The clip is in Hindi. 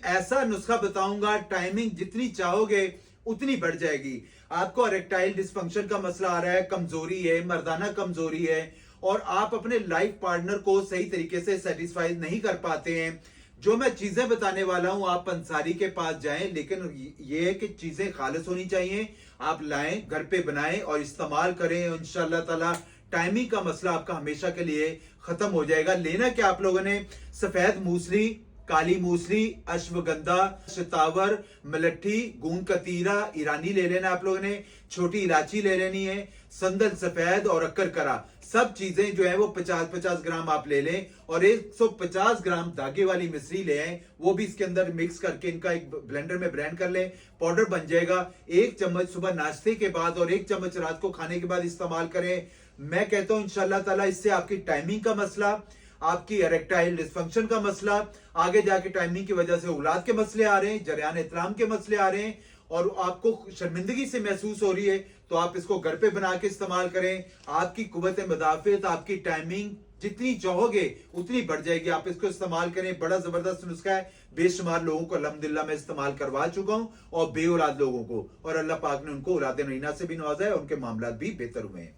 ऐसा नुस्खा बताऊंगा, टाइमिंग जितनी चाहोगे उतनी बढ़ जाएगी। आपको इरेक्टाइल डिस्फंक्शन का मसला आ रहा है, कमजोरी है, मर्दाना कमजोरी है, और आप अपने लाइफ पार्टनर को सही तरीके से सेटिस्फाई नहीं कर पाते हैं, जो मैं चीजें बताने वाला हूं आप पंसारी के पास जाएं, लेकिन ये है कि चीजें खालिस होनी चाहिए। आप लाएं, घर पे बनाएं और इस्तेमाल करें। इंशाल्लाह ताला टाइमिंग का मसला आपका हमेशा के लिए खत्म हो जाएगा। लेना क्या आप लोगों ने, सफेद मूसली, काली मूसली, अश्वगंधा, शतावर, मलट्ठी, गूंद कतीरा, ईरानी ले लेना आप लोगों ने, छोटी इलायची ले लेनी है, संदल सफेद और अक्कर करा, सब चीजें जो है वो 50-50 ग्राम आप ले लें, और 150 ग्राम धागे वाली मिश्री ले आए, वो भी इसके अंदर मिक्स करके इनका एक ब्लेंडर में ब्लेंड कर लें, पाउडर बन जाएगा। 1 चम्मच सुबह नाश्ते के बाद और 1 चम्मच रात को खाने के बाद इस्तेमाल करें। मैं कहता हूं इंशाल्लाह ताला इससे आपकी टाइमिंग का मसला, आपकी इरेक्टाइल डिस्फंक्शन का मसला, आगे जाके टाइमिंग की वजह से औलाद के मसले आ रहे हैं, जरियान इतराम के मसले आ रहे हैं, और आपको शर्मिंदगी से महसूस हो रही है, तो आप इसको घर पे बना के इस्तेमाल करें। आपकी कुव्वत मुदाफियत, आपकी टाइमिंग जितनी चाहोगे उतनी बढ़ जाएगी। आप इसको इस्तेमाल करें, बड़ा जबरदस्त नुस्खा है। बेशुमार लोगों को अल्हम्दुलिल्लाह मैं इस्तेमाल करवा चुका हूं, और बे औलाद लोगों को, और अल्लाह पाक ने उनको औलाद नईना से भी नवाजा है, उनके मामला भी बेहतर हुए हैं।